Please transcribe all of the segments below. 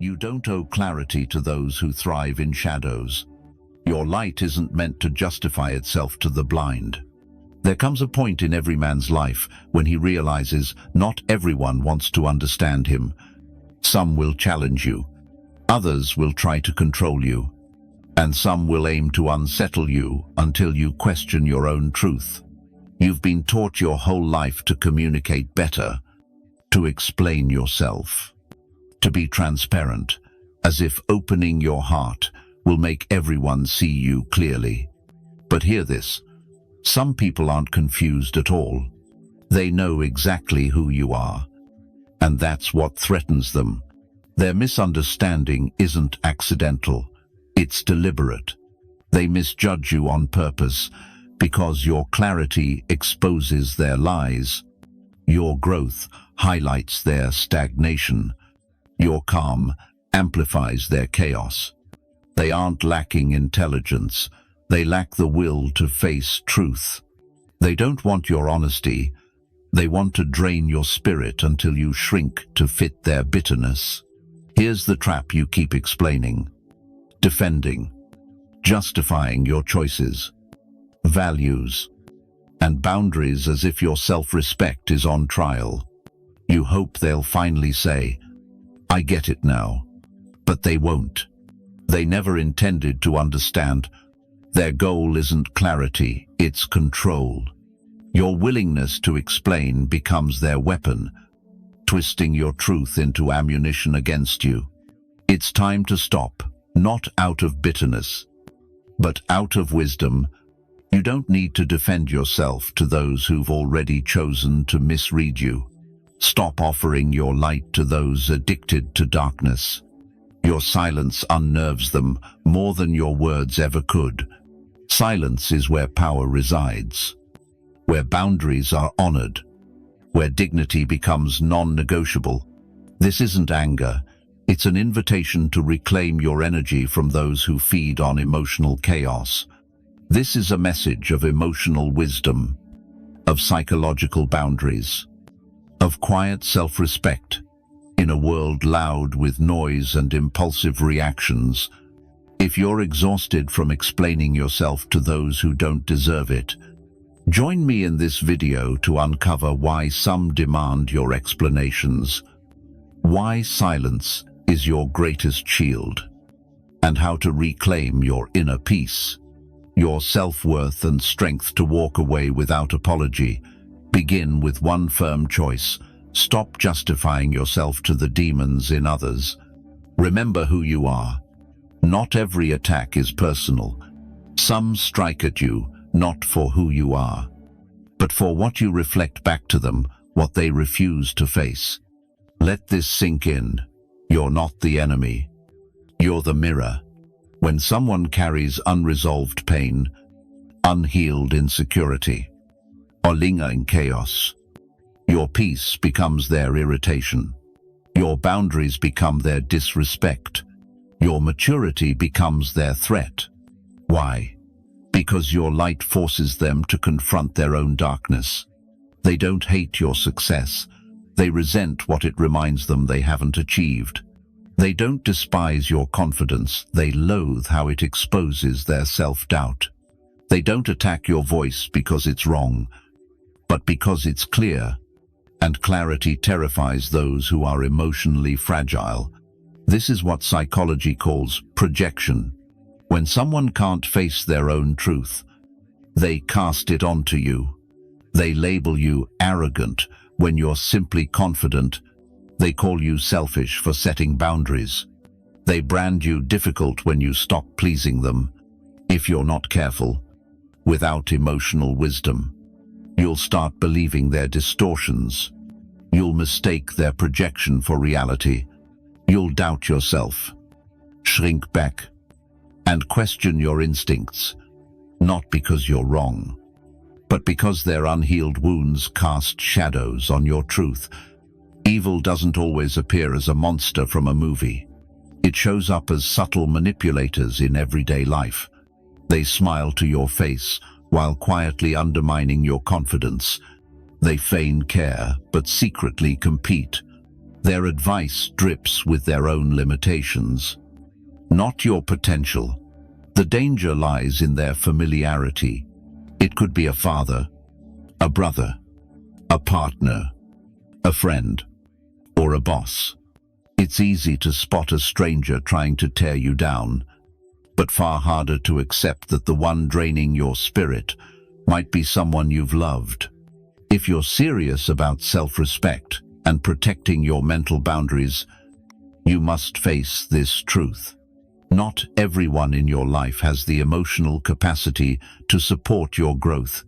You don't owe clarity to those who thrive in shadows. Your light isn't meant to justify itself to the blind. There comes a point in every man's life when he realizes not everyone wants to understand him. Some will challenge you, others will try to control you, and some will aim to unsettle you until you question your own truth. You've been taught your whole life to communicate better, to explain yourself, to be transparent, as if opening your heart will make everyone see you clearly. But hear this. Some people aren't confused at all. They know exactly who you are. And that's what threatens them. Their misunderstanding isn't accidental. It's deliberate. They misjudge you on purpose because your clarity exposes their lies. Your growth highlights their stagnation. Your calm amplifies their chaos. They aren't lacking intelligence. They lack the will to face truth. They don't want your honesty. They want to drain your spirit until you shrink to fit their bitterness. Here's the trap you keep explaining, defending, justifying your choices, values, and boundaries as if your self-respect is on trial. You hope they'll finally say, "I get it now," but they won't. They never intended to understand. Their goal isn't clarity, it's control. Your willingness to explain becomes their weapon, twisting your truth into ammunition against you. It's time to stop, not out of bitterness, but out of wisdom. You don't need to defend yourself to those who've already chosen to misread you. Stop offering your light to those addicted to darkness. Your silence unnerves them more than your words ever could. Silence is where power resides, where boundaries are honored, where dignity becomes non-negotiable. This isn't anger, it's an invitation to reclaim your energy from those who feed on emotional chaos. This is a message of emotional wisdom, of psychological boundaries, of quiet self-respect. In a world loud with noise and impulsive reactions, if you're exhausted from explaining yourself to those who don't deserve it, join me in this video to uncover why some demand your explanations, why silence is your greatest shield, and how to reclaim your inner peace, your self-worth and strength to walk away without apology. Begin with one firm choice. Stop justifying yourself to the demons in others. Remember who you are. Not every attack is personal. Some strike at you, not for who you are, but for what you reflect back to them, what they refuse to face. Let this sink in. You're not the enemy. You're the mirror. When someone carries unresolved pain, unhealed insecurity, or lingering chaos, your peace becomes their irritation. Your boundaries become their disrespect. Your maturity becomes their threat. Why? Because your light forces them to confront their own darkness. They don't hate your success. They resent what it reminds them they haven't achieved. They don't despise your confidence. They loathe how it exposes their self-doubt. They don't attack your voice because it's wrong, but because it's clear. And clarity terrifies those who are emotionally fragile. This is what psychology calls projection. When someone can't face their own truth, they cast it onto you. They label you arrogant when you're simply confident. They call you selfish for setting boundaries. They brand you difficult when you stop pleasing them. If you're not careful, without emotional wisdom, you'll start believing their distortions. You'll mistake their projection for reality. You'll doubt yourself, shrink back, and question your instincts, not because you're wrong, but because their unhealed wounds cast shadows on your truth. Evil doesn't always appear as a monster from a movie. It shows up as subtle manipulators in everyday life. They smile to your face while quietly undermining your confidence. They feign care, but secretly compete. Their advice drips with their own limitations, not your potential. The danger lies in their familiarity. It could be a father, a brother, a partner, a friend, or a boss. It's easy to spot a stranger trying to tear you down, but far harder to accept that the one draining your spirit might be someone you've loved. If you're serious about self-respect and protecting your mental boundaries, you must face this truth. Not everyone in your life has the emotional capacity to support your growth.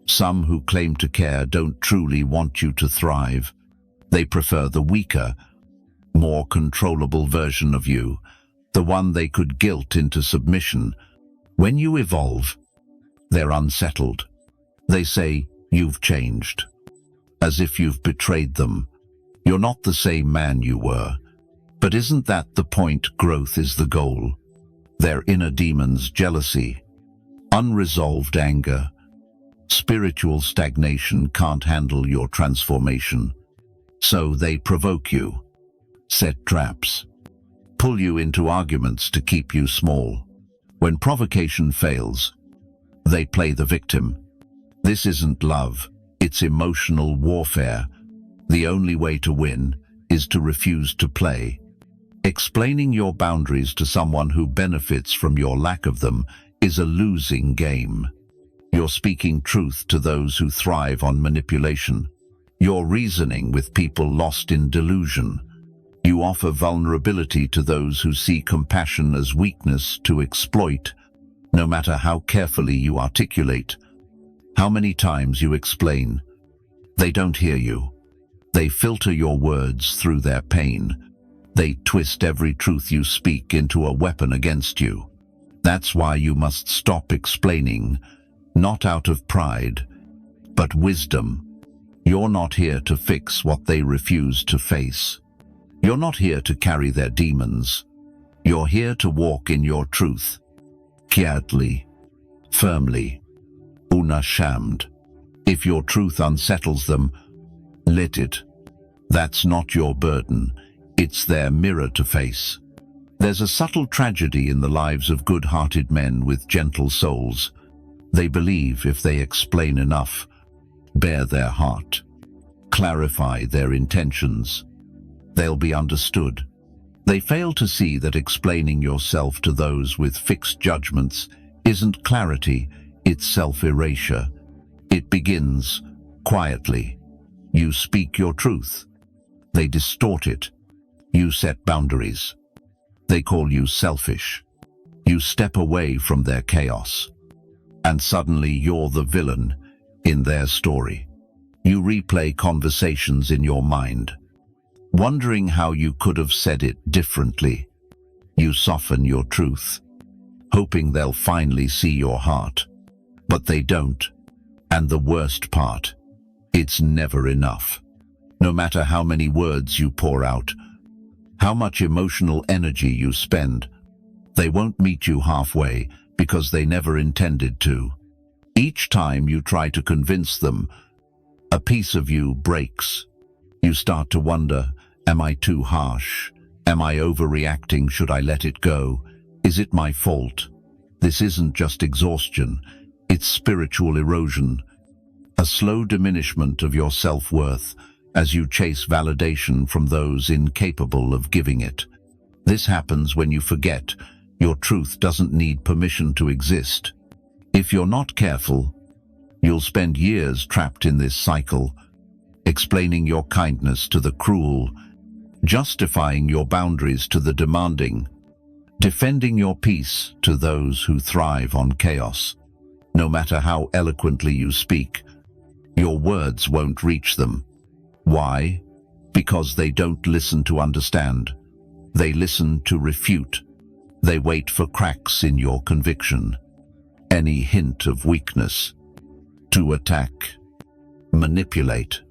Some who claim to care don't truly want you to thrive. They prefer the weaker, more controllable version of you, the one they could guilt into submission. When you evolve, they're unsettled. They say, "You've changed," as if you've betrayed them. You're not the same man you were. But isn't that the point? Growth is the goal. Their inner demons, jealousy, unresolved anger, spiritual stagnation can't handle your transformation. So they provoke you, set traps, pull you into arguments to keep you small. When provocation fails, they play the victim. This isn't love, it's emotional warfare. The only way to win is to refuse to play. Explaining your boundaries to someone who benefits from your lack of them is a losing game. You're speaking truth to those who thrive on manipulation. You're reasoning with people lost in delusion. You offer vulnerability to those who see compassion as weakness to exploit, no matter how carefully you articulate, how many times you explain. They don't hear you. They filter your words through their pain. They twist every truth you speak into a weapon against you. That's why you must stop explaining, not out of pride, but wisdom. You're not here to fix what they refuse to face. You're not here to carry their demons. You're here to walk in your truth, quietly, firmly, unashamed. If your truth unsettles them, let it. That's not your burden. It's their mirror to face. There's a subtle tragedy in the lives of good-hearted men with gentle souls. They believe if they explain enough, bare their heart, clarify their intentions, they'll be understood. They fail to see that explaining yourself to those with fixed judgments isn't clarity, it's self-erasure. It begins quietly. You speak your truth. They distort it. You set boundaries. They call you selfish. You step away from their chaos. And suddenly you're the villain in their story. You replay conversations in your mind, wondering how you could have said it differently. You soften your truth, hoping they'll finally see your heart. But they don't. And the worst part, it's never enough. No matter how many words you pour out, how much emotional energy you spend, they won't meet you halfway because they never intended to. Each time you try to convince them, a piece of you breaks. You start to wonder, am I too harsh? Am I overreacting? Should I let it go? Is it my fault? This isn't just exhaustion, it's spiritual erosion, a slow diminishment of your self-worth as you chase validation from those incapable of giving it. This happens when you forget your truth doesn't need permission to exist. If you're not careful, you'll spend years trapped in this cycle, explaining your kindness to the cruel, justifying your boundaries to the demanding, defending your peace to those who thrive on chaos. No matter how eloquently you speak, your words won't reach them. Why? Because they don't listen to understand. They listen to refute. They wait for cracks in your conviction, any hint of weakness, to attack, manipulate,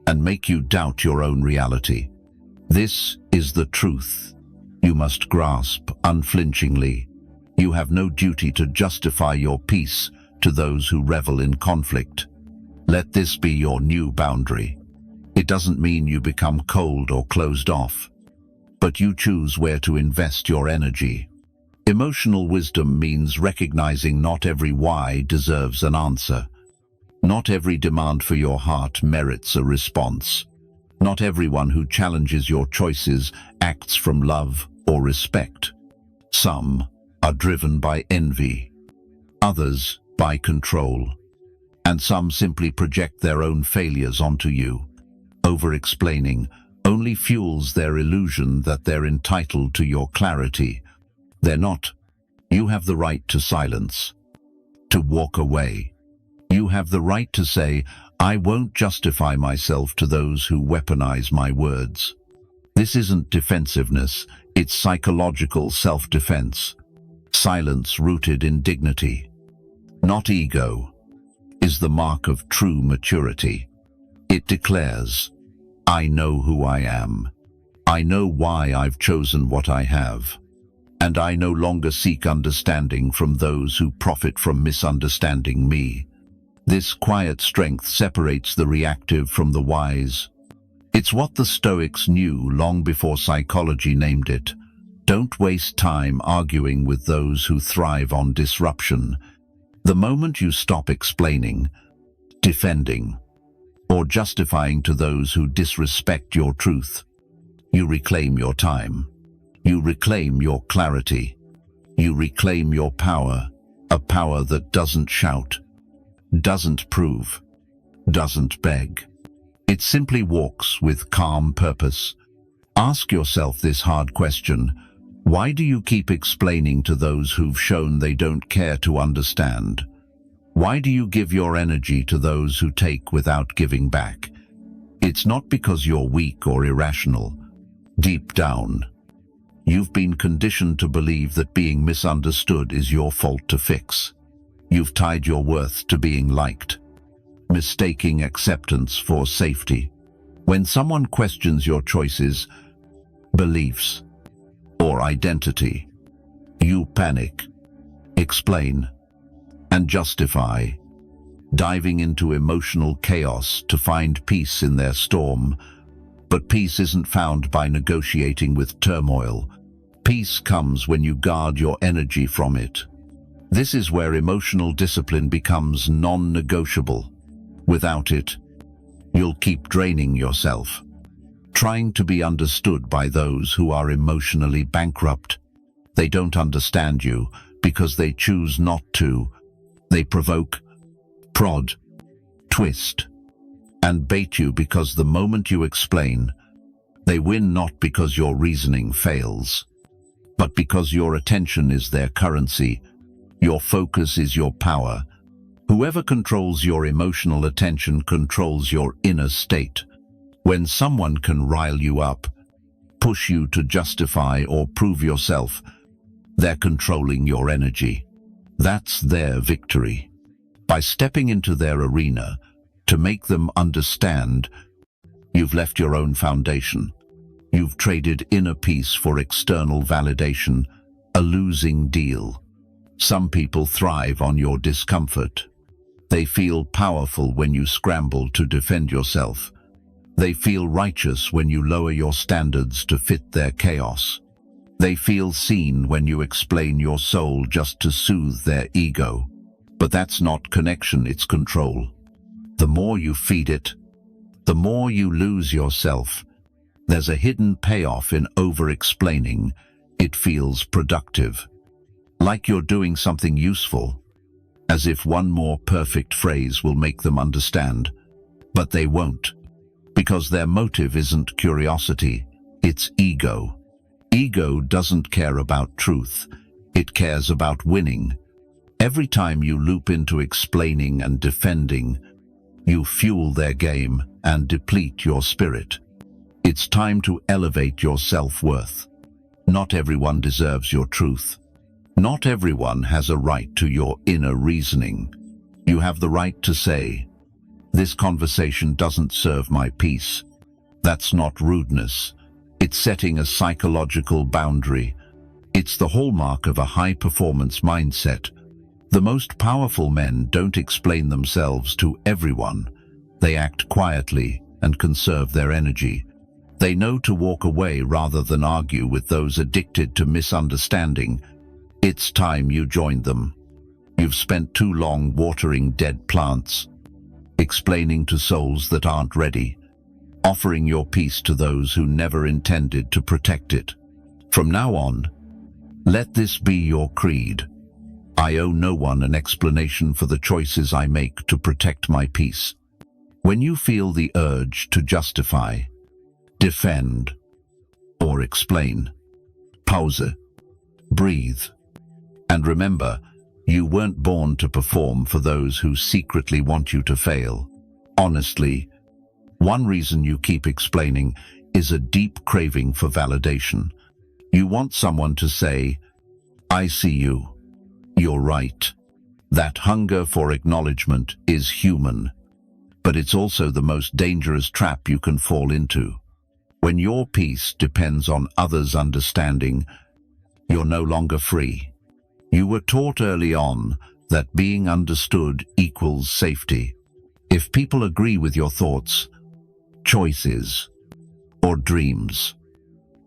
and make you doubt your own reality. This is the truth you must grasp unflinchingly. You have no duty to justify your peace to those who revel in conflict. Let this be your new boundary. It doesn't mean you become cold or closed off, but you choose where to invest your energy. Emotional wisdom means recognizing not every why deserves an answer. Not every demand for your heart merits a response. Not everyone who challenges your choices acts from love or respect. Some are driven by envy, others by control, and some simply project their own failures onto you. Over-explaining only fuels their illusion that they're entitled to your clarity. They're not. You have the right to silence, to walk away. You have the right to say, I won't justify myself to those who weaponize my words. This isn't defensiveness, it's psychological self-defense. Silence rooted in dignity, not ego, is the mark of true maturity. It declares, I know who I am. I know why I've chosen what I have. And I no longer seek understanding from those who profit from misunderstanding me. This quiet strength separates the reactive from the wise. It's what the Stoics knew long before psychology named it. Don't waste time arguing with those who thrive on disruption. The moment you stop explaining, defending, or justifying to those who disrespect your truth, you reclaim your time. You reclaim your clarity. You reclaim your power, a power that doesn't shout, doesn't prove, doesn't beg. It simply walks with calm purpose. Ask yourself this hard question. Why do you keep explaining to those who've shown they don't care to understand? Why do you give your energy to those who take without giving back? It's not because you're weak or irrational. Deep down, you've been conditioned to believe that being misunderstood is your fault to fix. You've tied your worth to being liked, mistaking acceptance for safety. When someone questions your choices, beliefs, or identity, you panic, explain, and justify, diving into emotional chaos to find peace in their storm. But peace isn't found by negotiating with turmoil. Peace comes when you guard your energy from it. This is where emotional discipline becomes non-negotiable. Without it, you'll keep draining yourself, trying to be understood by those who are emotionally bankrupt. They don't understand you because they choose not to. They provoke, prod, twist, and bait you because the moment you explain, they win not because your reasoning fails, but because your attention is their currency. Your focus is your power. Whoever controls your emotional attention controls your inner state. When someone can rile you up, push you to justify or prove yourself, they're controlling your energy. That's their victory. By stepping into their arena to make them understand, you've left your own foundation. You've traded inner peace for external validation, a losing deal. Some people thrive on your discomfort. They feel powerful when you scramble to defend yourself. They feel righteous when you lower your standards to fit their chaos. They feel seen when you explain your soul just to soothe their ego. But that's not connection, it's control. The more you feed it, the more you lose yourself. There's a hidden payoff in over-explaining. It feels productive, like you're doing something useful, as if one more perfect phrase will make them understand. But they won't, because their motive isn't curiosity, it's ego. Ego doesn't care about truth, it cares about winning. Every time you loop into explaining and defending, you fuel their game and deplete your spirit. It's time to elevate your self-worth. Not everyone deserves your truth. Not everyone has a right to your inner reasoning. You have the right to say, this conversation doesn't serve my peace. That's not rudeness. It's setting a psychological boundary. It's the hallmark of a high-performance mindset. The most powerful men don't explain themselves to everyone. They act quietly and conserve their energy. They know to walk away rather than argue with those addicted to misunderstanding. It's time you joined them. You've spent too long watering dead plants, explaining to souls that aren't ready, offering your peace to those who never intended to protect it. From now on, let this be your creed. I owe no one an explanation for the choices I make to protect my peace. When you feel the urge to justify, defend, or explain, pause, breathe, and remember, you weren't born to perform for those who secretly want you to fail. Honestly, one reason you keep explaining is a deep craving for validation. You want someone to say, "I see you. You're right." That hunger for acknowledgement is human, but it's also the most dangerous trap you can fall into. When your peace depends on others' understanding, you're no longer free. You were taught early on that being understood equals safety. If people agree with your thoughts, choices, or dreams,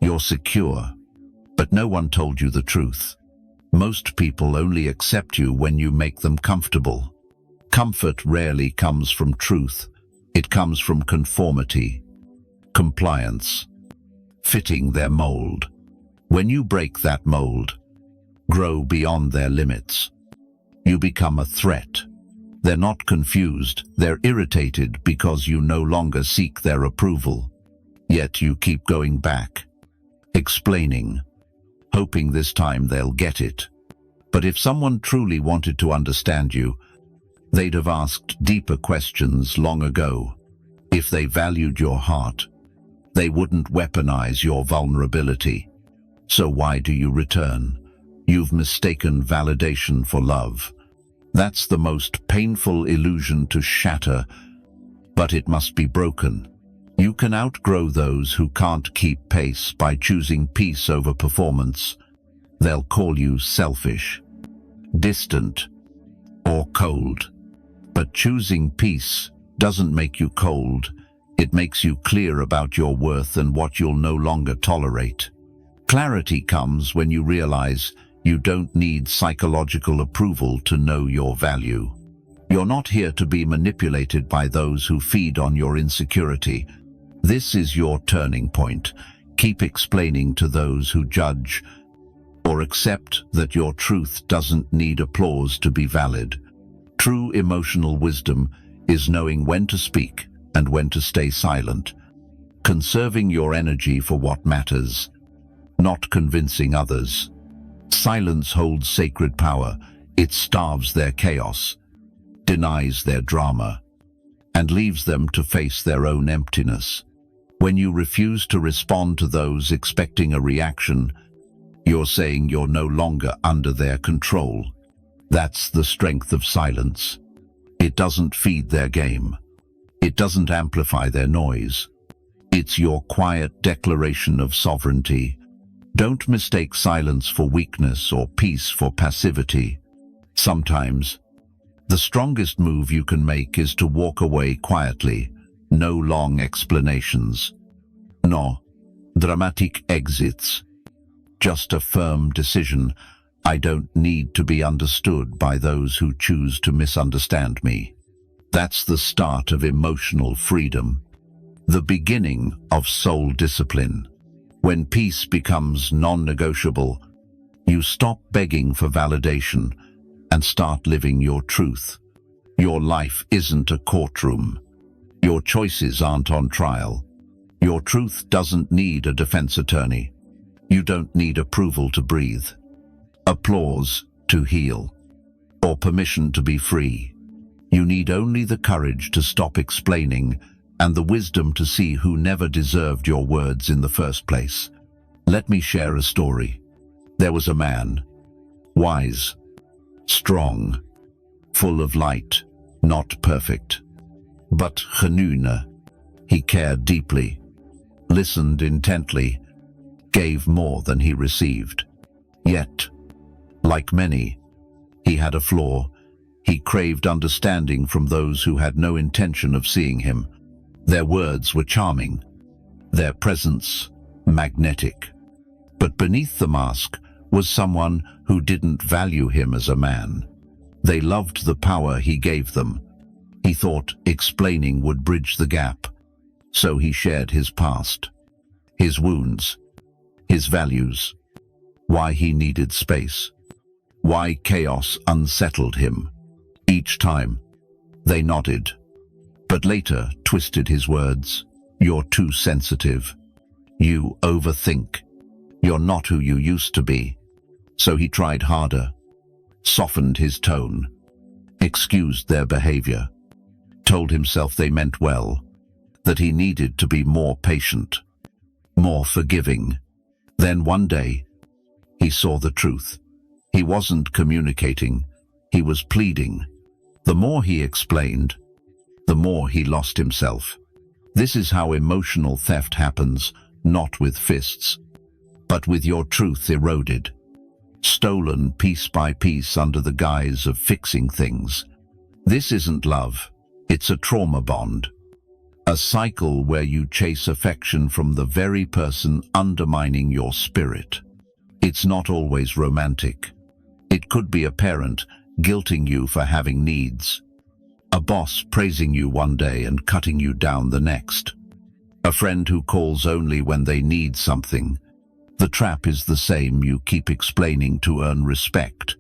you're secure. But no one told you the truth. Most people only accept you when you make them comfortable. Comfort rarely comes from truth. It comes from conformity, compliance, fitting their mold. When you break that mold, grow beyond their limits, you become a threat. They're not confused, they're irritated because you no longer seek their approval. Yet you keep going back, explaining, hoping this time they'll get it. But if someone truly wanted to understand you, they'd have asked deeper questions long ago. If they valued your heart, they wouldn't weaponize your vulnerability. So why do you return? You've mistaken validation for love. That's the most painful illusion to shatter, but it must be broken. You can outgrow those who can't keep pace by choosing peace over performance. They'll call you selfish, distant, or cold. But choosing peace doesn't make you cold. It makes you clear about your worth and what you'll no longer tolerate. Clarity comes when you realize you don't need psychological approval to know your value. You're not here to be manipulated by those who feed on your insecurity. This is your turning point. Keep explaining to those who judge, or accept that your truth doesn't need applause to be valid. True emotional wisdom is knowing when to speak and when to stay silent, conserving your energy for what matters, not convincing others. Silence holds sacred power. It starves their chaos, denies their drama, and leaves them to face their own emptiness. When you refuse to respond to those expecting a reaction, you're saying you're no longer under their control. That's the strength of silence. It doesn't feed their game. It doesn't amplify their noise. It's your quiet declaration of sovereignty. Don't mistake silence for weakness or peace for passivity. Sometimes, the strongest move you can make is to walk away quietly. No long explanations. No dramatic exits. Just a firm decision. I don't need to be understood by those who choose to misunderstand me. That's the start of emotional freedom, the beginning of soul discipline. When peace becomes non-negotiable, you stop begging for validation and start living your truth. Your life isn't a courtroom. Your choices aren't on trial. Your truth doesn't need a defense attorney. You don't need approval to breathe, applause to heal, or permission to be free. You need only the courage to stop explaining and the wisdom to see who never deserved your words in the first place. Let me share a story. There was a man, wise, strong, full of light, not perfect, but genuine. He cared deeply, listened intently, gave more than he received. Yet, like many, he had a flaw. He craved understanding from those who had no intention of seeing him. Their words were charming, their presence magnetic. But beneath the mask was someone who didn't value him as a man. They loved the power he gave them. He thought explaining would bridge the gap. So he shared his past, his wounds, his values, why he needed space, why chaos unsettled him. Each time, they nodded, but later twisted his words. You're too sensitive. You overthink. You're not who you used to be. So he tried harder, softened his tone, excused their behavior, told himself they meant well, that he needed to be more patient, more forgiving. Then one day, he saw the truth. He wasn't communicating, he was pleading. The more he explained, the more he lost himself. This is how emotional theft happens, not with fists, but with your truth eroded, stolen piece by piece under the guise of fixing things. This isn't love, it's a trauma bond. A cycle where you chase affection from the very person undermining your spirit. It's not always romantic. It could be a parent guilting you for having needs, a boss praising you one day and cutting you down the next, a friend who calls only when they need something. The trap is the same. You keep explaining to earn respect,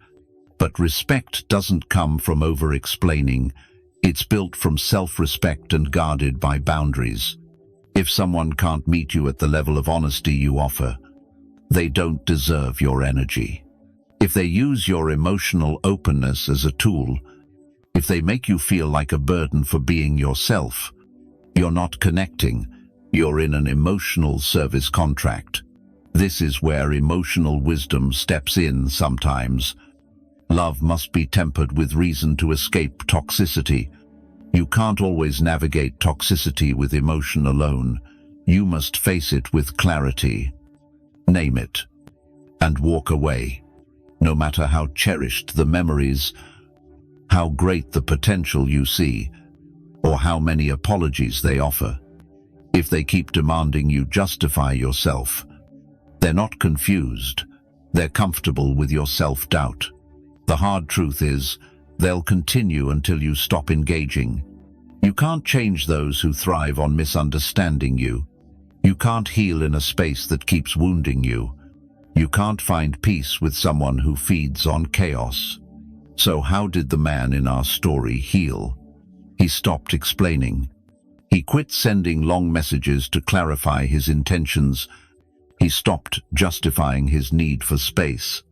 but respect doesn't come from over-explaining. It's built from self-respect and guarded by boundaries. If someone can't meet you at the level of honesty you offer, they don't deserve your energy. If they use your emotional openness as a tool, if they make you feel like a burden for being yourself, you're not connecting, you're in an emotional service contract. This is where emotional wisdom steps in sometimes. Love must be tempered with reason to escape toxicity. You can't always navigate toxicity with emotion alone. You must face it with clarity, name it, and walk away. No matter how cherished the memories, how great the potential you see, or how many apologies they offer. If they keep demanding you justify yourself, they're not confused, they're comfortable with your self-doubt. The hard truth is, they'll continue until you stop engaging. You can't change those who thrive on misunderstanding you. You can't heal in a space that keeps wounding you. You can't find peace with someone who feeds on chaos. So how did the man in our story heal? He stopped explaining. He quit sending long messages to clarify his intentions. He stopped justifying his need for space.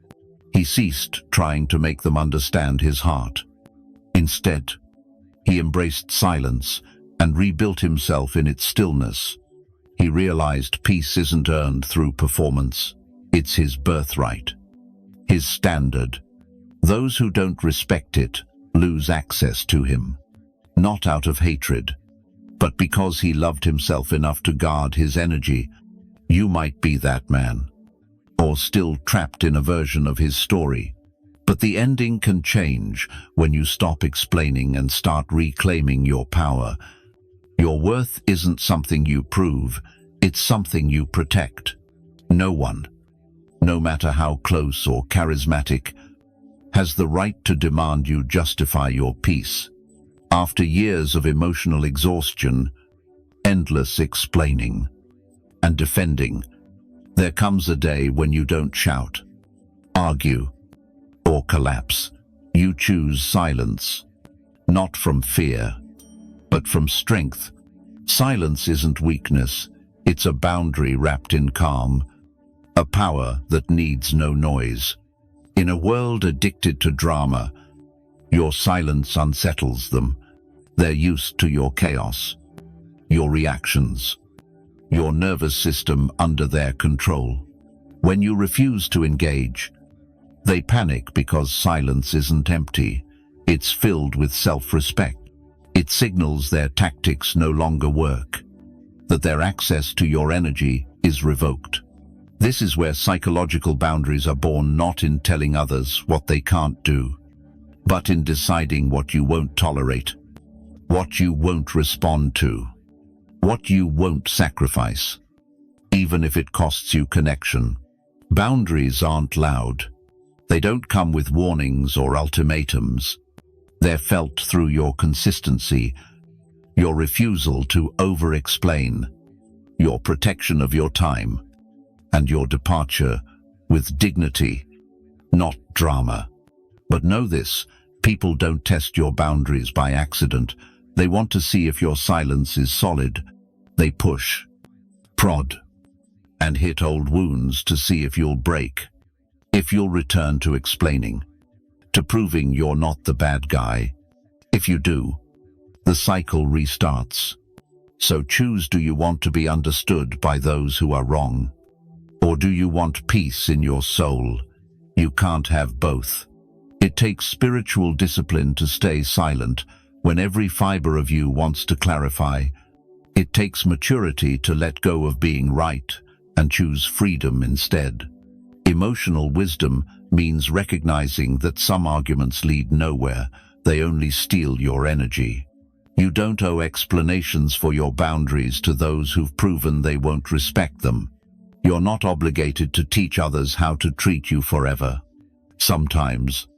He ceased trying to make them understand his heart. Instead, he embraced silence and rebuilt himself in its stillness. He realized peace isn't earned through performance. It's his birthright, his standard. Those who don't respect it lose access to him, not out of hatred, but because he loved himself enough to guard his energy. You might be that man, or still trapped in a version of his story. But the ending can change when you stop explaining and start reclaiming your power. Your worth isn't something you prove, it's something you protect. No one, no matter how close or charismatic, has the right to demand you justify your peace. After years of emotional exhaustion, endless explaining, and defending, there comes a day when you don't shout, argue, or collapse. You choose silence, not from fear, but from strength. Silence isn't weakness, it's a boundary wrapped in calm, a power that needs no noise. In a world addicted to drama, your silence unsettles them. They're used to your chaos, your reactions, your nervous system under their control. When you refuse to engage, they panic because silence isn't empty. It's filled with self-respect. It signals their tactics no longer work, that their access to your energy is revoked. This is where psychological boundaries are born, not in telling others what they can't do, but in deciding what you won't tolerate, what you won't respond to. what you won't sacrifice, even if it costs you connection. Boundaries aren't loud. They don't come with warnings or ultimatums. They're felt through your consistency, your refusal to over-explain, your protection of your time, and your departure with dignity, not drama. But know this, people don't test your boundaries by accident. They want to see if your silence is solid. They push, prod, and hit old wounds to see if you'll break, if you'll return to explaining, to proving you're not the bad guy. If you do, the cycle restarts. So choose, do you want to be understood by those who are wrong? Or do you want peace in your soul? You can't have both. It takes spiritual discipline to stay silent when every fiber of you wants to clarify. It takes maturity to let go of being right and choose freedom instead. Emotional wisdom means recognizing that some arguments lead nowhere. They only steal your energy. You don't owe explanations for your boundaries to those who've proven they won't respect them. You're not obligated to teach others how to treat you forever. Sometimes,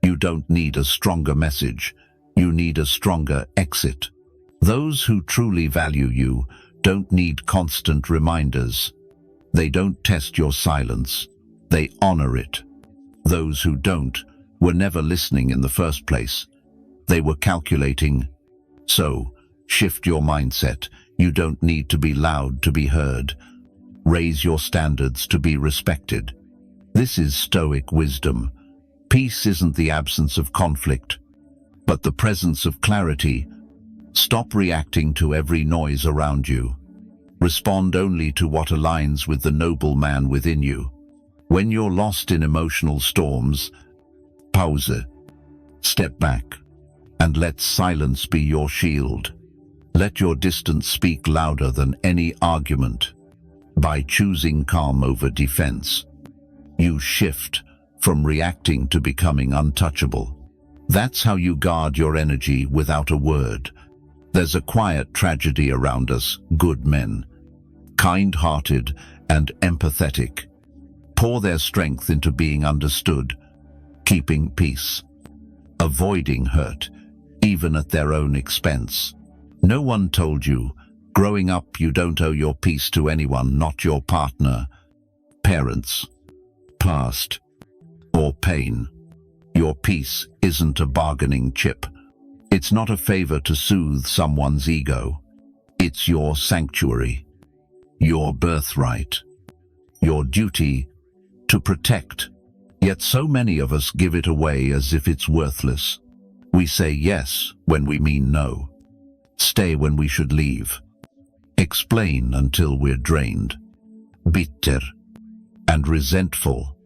you don't need a stronger message. You need a stronger exit. Those who truly value you don't need constant reminders. They don't test your silence. They honor it. Those who don't were never listening in the first place. They were calculating. So, shift your mindset. You don't need to be loud to be heard. Raise your standards to be respected. This is Stoic wisdom. Peace isn't the absence of conflict, but the presence of clarity. Stop reacting to every noise around you. Respond only to what aligns with the noble man within you. When you're lost in emotional storms, pause, step back, and let silence be your shield. Let your distance speak louder than any argument. By choosing calm over defense, you shift from reacting to becoming untouchable. That's how you guard your energy without a word. There's a quiet tragedy around us, good men, kind-hearted and empathetic, pour their strength into being understood, keeping peace, avoiding hurt, even at their own expense. No one told you, growing up, you don't owe your peace to anyone, not your partner, parents, past, or pain. Your peace isn't a bargaining chip. It's not a favor to soothe someone's ego. It's your sanctuary, your birthright, your duty to protect. Yet so many of us give it away as if it's worthless. We say yes when we mean no, stay when we should leave, explain until we're drained, bitter and resentful.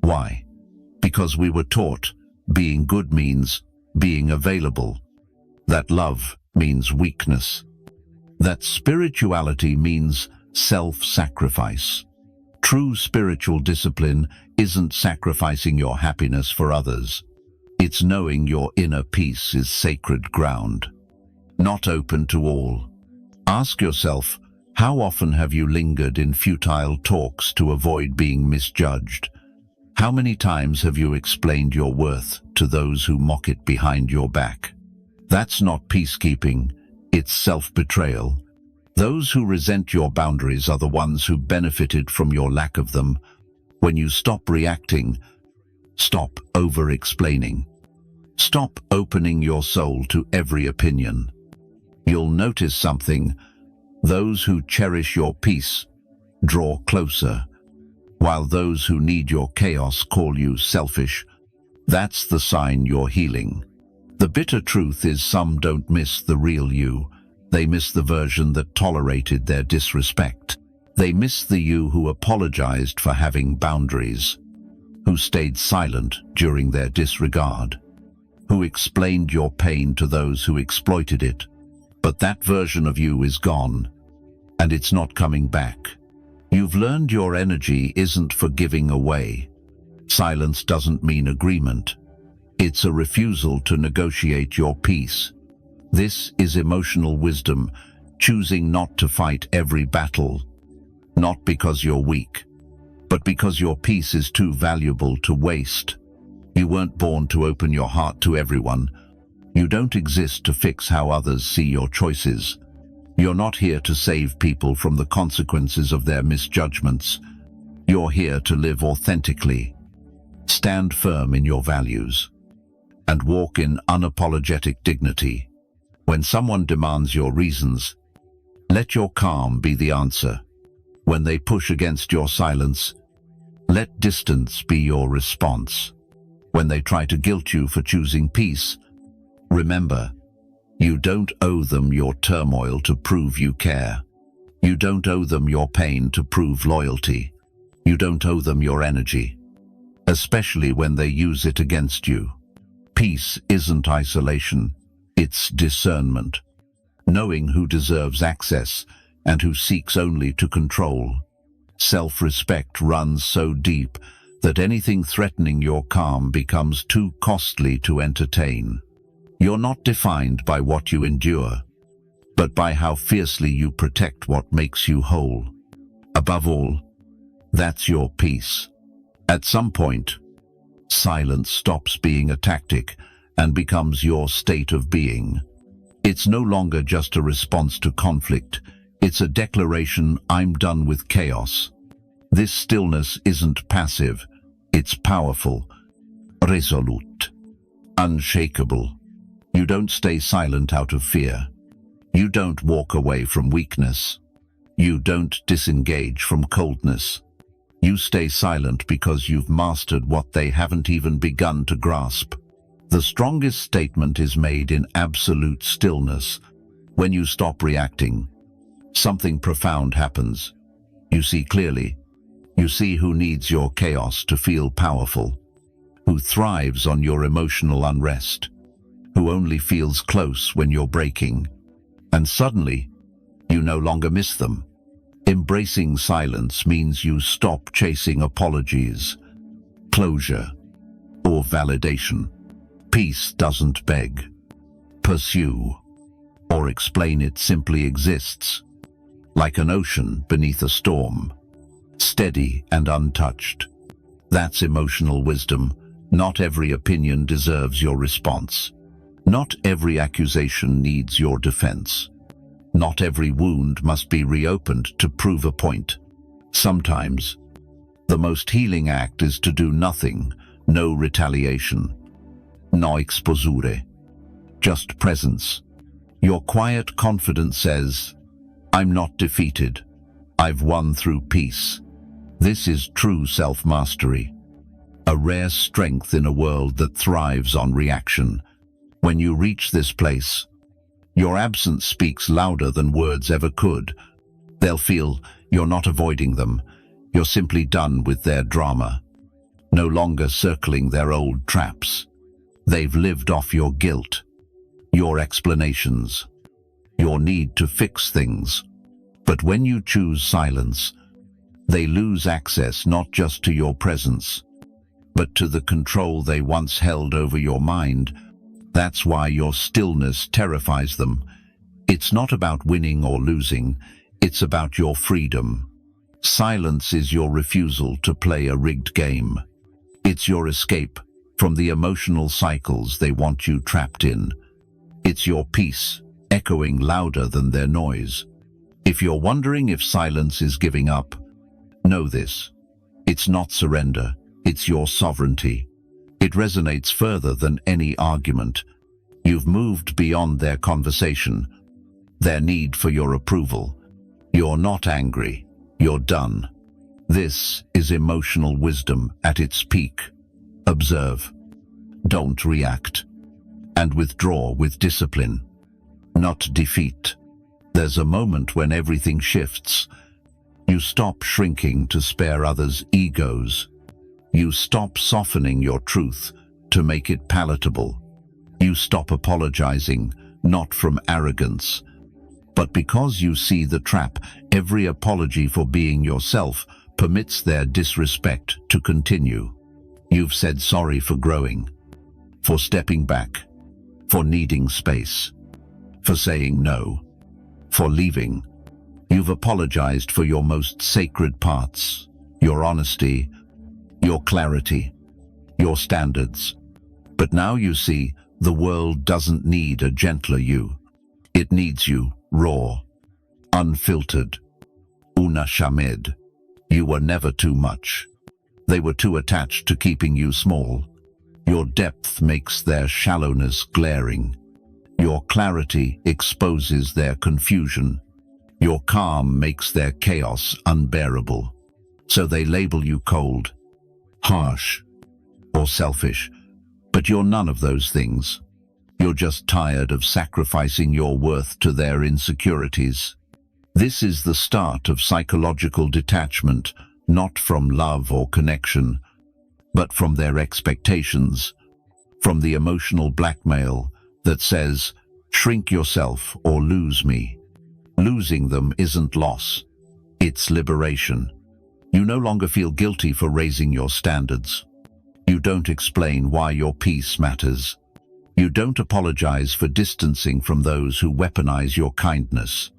Why? Because we were taught being good means being available, that love means weakness, that spirituality means self-sacrifice. True spiritual discipline isn't sacrificing your happiness for others. It's knowing your inner peace is sacred ground, not open to all. Ask yourself, how often have you lingered in futile talks to avoid being misjudged? How many times have you explained your worth to those who mock it behind your back? That's not peacekeeping, it's self-betrayal. Those who resent your boundaries are the ones who benefited from your lack of them. When you stop reacting, stop over-explaining. Stop opening your soul to every opinion. You'll notice something. Those who cherish your peace draw closer, while those who need your chaos call you selfish. That's the sign you're healing. The bitter truth is some don't miss the real you. They miss the version that tolerated their disrespect. They miss the you who apologized for having boundaries, who stayed silent during their disregard, who explained your pain to those who exploited it. But that version of you is gone, and it's not coming back. You've learned your energy isn't for giving away. Silence doesn't mean agreement. It's a refusal to negotiate your peace. This is emotional wisdom. choosing not to fight every battle, not because you're weak, but because your peace is too valuable to waste. You weren't born to open your heart to everyone. You don't exist to fix how others see your choices. You're not here to save people from the consequences of their misjudgments. You're here to live authentically. Stand firm in your values and walk in unapologetic dignity. When someone demands your reasons, let your calm be the answer. When they push against your silence, let distance be your response. When they try to guilt you for choosing peace, remember, you don't owe them your turmoil to prove you care. You don't owe them your pain to prove loyalty. You don't owe them your energy, especially when they use it against you. Peace isn't isolation, it's discernment. Knowing who deserves access and who seeks only to control. Self-respect runs so deep that anything threatening your calm becomes too costly to entertain. You're not defined by what you endure, but by how fiercely you protect what makes you whole. Above all, that's your peace. At some point, silence stops being a tactic and becomes your state of being. It's no longer just a response to conflict. It's a declaration, I'm done with chaos. This stillness isn't passive. It's powerful, resolute, unshakable. You don't stay silent out of fear. You don't walk away from weakness. You don't disengage from coldness. You stay silent because you've mastered what they haven't even begun to grasp. The strongest statement is made in absolute stillness. When you stop reacting, something profound happens. You see clearly. You see who needs your chaos to feel powerful, who thrives on your emotional unrest, who only feels close when you're breaking. And suddenly, you no longer miss them. Embracing silence means you stop chasing apologies, closure, or validation. Peace doesn't beg, pursue, or explain. It simply exists, like an ocean beneath a storm, steady and untouched. That's emotional wisdom. Not every opinion deserves your response. Not every accusation needs your defense. Not every wound must be reopened to prove a point. Sometimes, the most healing act is to do nothing, no retaliation. No exposure, just presence. Your quiet confidence says, I'm not defeated. I've won through peace. This is true self-mastery, a rare strength in a world that thrives on reaction. When you reach this place, your absence speaks louder than words ever could. They'll feel you're not avoiding them. You're simply done with their drama, no longer circling their old traps. They've lived off your guilt, your explanations, your need to fix things. But when you choose silence, they lose access not just to your presence, but to the control they once held over your mind. That's why your stillness terrifies them. It's not about winning or losing, it's about your freedom. Silence is your refusal to play a rigged game. It's your escape from the emotional cycles they want you trapped in. It's your peace, echoing louder than their noise. If you're wondering if silence is giving up, know this. It's not surrender, it's your sovereignty. It resonates further than any argument. You've moved beyond their conversation, their need for your approval. You're not angry, you're done. This is emotional wisdom at its peak. Observe, don't react, and withdraw with discipline, not defeat. There's a moment when everything shifts. You stop shrinking to spare others' egos. You stop softening your truth to make it palatable. You stop apologizing, not from arrogance, but because you see the trap. Every apology for being yourself permits their disrespect to continue. You've said sorry for growing, for stepping back, for needing space, for saying no. for leaving. You've apologized for your most sacred parts, your honesty, your clarity, your standards. But now you see, the world doesn't need a gentler you. It needs you, raw, unfiltered, unashamed. You were never too much. They were too attached to keeping you small. Your depth makes their shallowness glaring. Your clarity exposes their confusion. Your calm makes their chaos unbearable. So they label you cold, harsh, or selfish. But you're none of those things. You're just tired of sacrificing your worth to their insecurities. This is the start of psychological detachment, not from love or connection, but from their expectations, from the emotional blackmail that says, shrink yourself or lose me. Losing them isn't loss, it's liberation. You no longer feel guilty for raising your standards. You don't explain why your peace matters. You don't apologize for distancing from those who weaponize your kindness.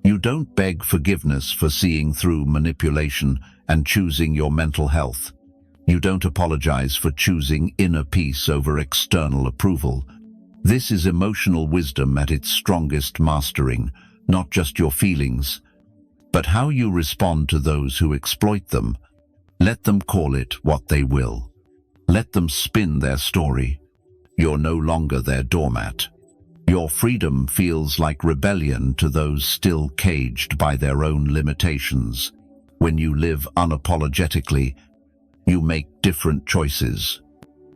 You don't beg forgiveness for seeing through manipulation and choosing your mental health. You don't apologize for choosing inner peace over external approval. This is emotional wisdom at its strongest, mastering not just your feelings, but how you respond to those who exploit them. Let them call it what they will. Let them spin their story. You're no longer their doormat. Your freedom feels like rebellion to those still caged by their own limitations. When you live unapologetically, you make different choices.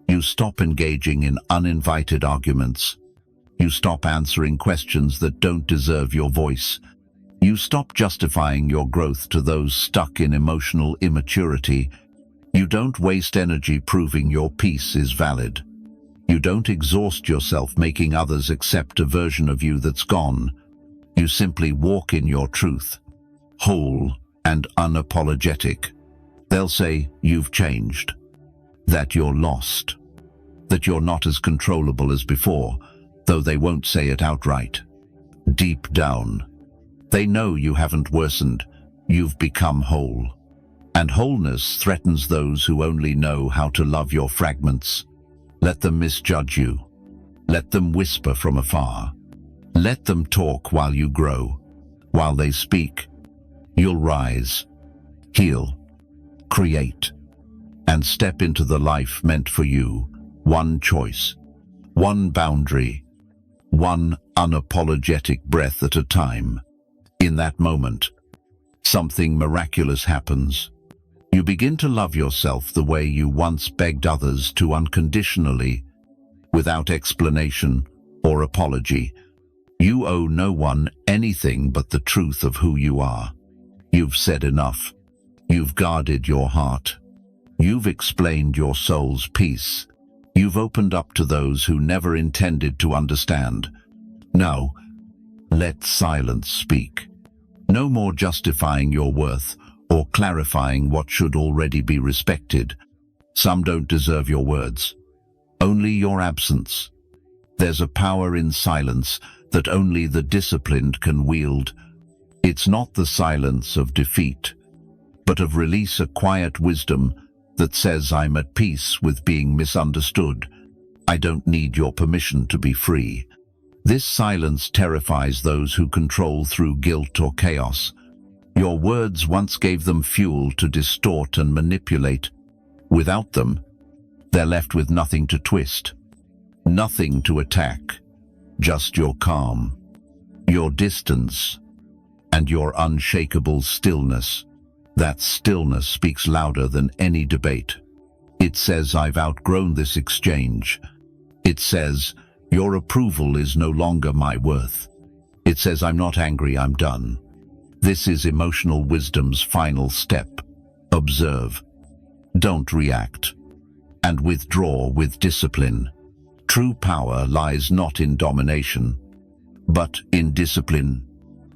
You stop engaging in uninvited arguments. You stop answering questions that don't deserve your voice. You stop justifying your growth to those stuck in emotional immaturity. You don't waste energy proving your peace is valid. You don't exhaust yourself making others accept a version of you that's gone. You simply walk in your truth, whole and unapologetic. They'll say you've changed, that you're lost, that you're not as controllable as before, though they won't say it outright. Deep down, they know you haven't worsened, you've become whole. And wholeness threatens those who only know how to love your fragments. Let them misjudge you. Let them whisper from afar. Let them talk while you grow. While they speak, you'll rise, heal, create, and step into the life meant for you. One choice, one boundary, one unapologetic breath at a time. In that moment, something miraculous happens. You begin to love yourself the way you once begged others to unconditionally, without explanation or apology. You owe no one anything but the truth of who you are. You've said enough. You've guarded your heart. You've explained your soul's peace. You've opened up to those who never intended to understand. Now, let silence speak. No more justifying your worth or clarifying what should already be respected. Some don't deserve your words, only your absence. There's a power in silence that only the disciplined can wield. It's not the silence of defeat, but of release, a quiet wisdom that says, I'm at peace with being misunderstood. I don't need your permission to be free. This silence terrifies those who control through guilt or chaos. Your words once gave them fuel to distort and manipulate. Without them, they're left with nothing to twist, nothing to attack, just your calm, your distance, and your unshakable stillness. That stillness speaks louder than any debate. It says, I've outgrown this exchange. It says, your approval is no longer my worth. It says, I'm not angry, I'm done. This is emotional wisdom's final step. Observe. Don't react. And withdraw with discipline. True power lies not in domination, but in discipline.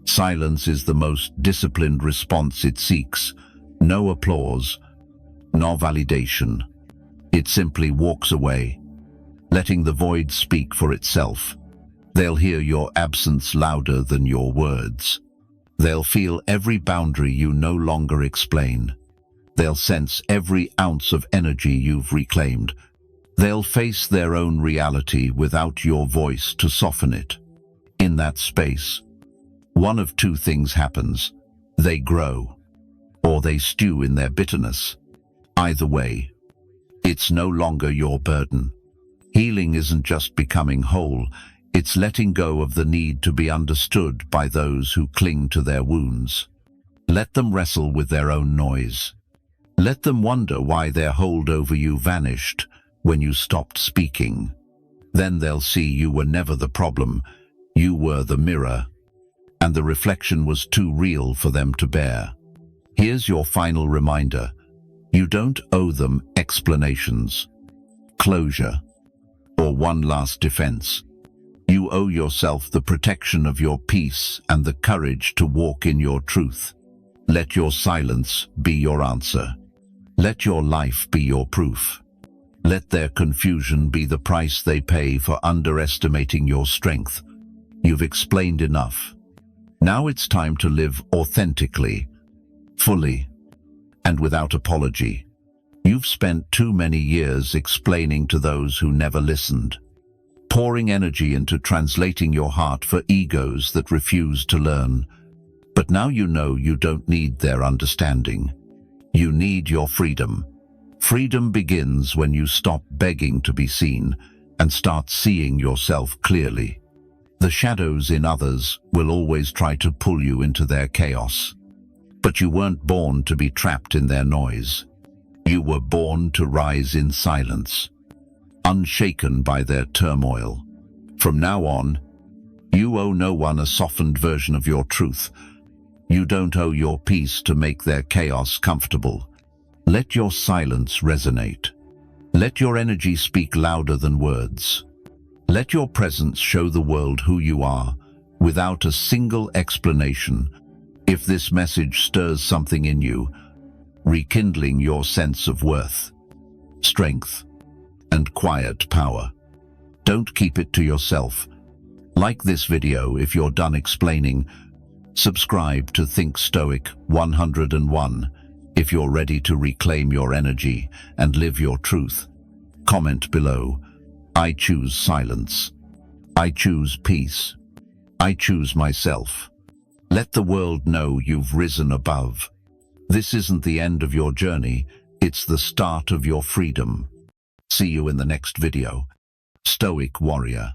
Silence is the most disciplined response it seeks. No applause, no validation. It simply walks away, letting the void speak for itself. They'll hear your absence louder than your words. They'll feel every boundary you no longer explain. They'll sense every ounce of energy you've reclaimed. They'll face their own reality without your voice to soften it. In that space, one of two things happens. They grow, or they stew in their bitterness. Either way, it's no longer your burden. Healing isn't just becoming whole, it's letting go of the need to be understood by those who cling to their wounds. Let them wrestle with their own noise. Let them wonder why their hold over you vanished when you stopped speaking. Then they'll see you were never the problem, you were the mirror, and the reflection was too real for them to bear. Here's your final reminder. You don't owe them explanations, closure, or one last defense. You owe yourself the protection of your peace and the courage to walk in your truth. Let your silence be your answer. Let your life be your proof. Let their confusion be the price they pay for underestimating your strength. You've explained enough. Now it's time to live authentically, fully, and without apology. You've spent too many years explaining to those who never listened, pouring energy into translating your heart for egos that refuse to learn. But now you know you don't need their understanding. You need your freedom. Freedom begins when you stop begging to be seen and start seeing yourself clearly. The shadows in others will always try to pull you into their chaos. But you weren't born to be trapped in their noise. You were born to rise in silence, unshaken by their turmoil. From now on, you owe no one a softened version of your truth. You don't owe your peace to make their chaos comfortable. Let your silence resonate. Let your energy speak louder than words. Let your presence show the world who you are, without a single explanation. If this message stirs something in you, rekindling your sense of worth, strength, and quiet power, don't keep it to yourself. Like this video if you're done explaining. Subscribe to Think Stoic 101 if you're ready to reclaim your energy and live your truth. Comment below. I choose silence. I choose peace. I choose myself. Let the world know you've risen above. This isn't the end of your journey, it's the start of your freedom. See you in the next video. Stoic Warrior.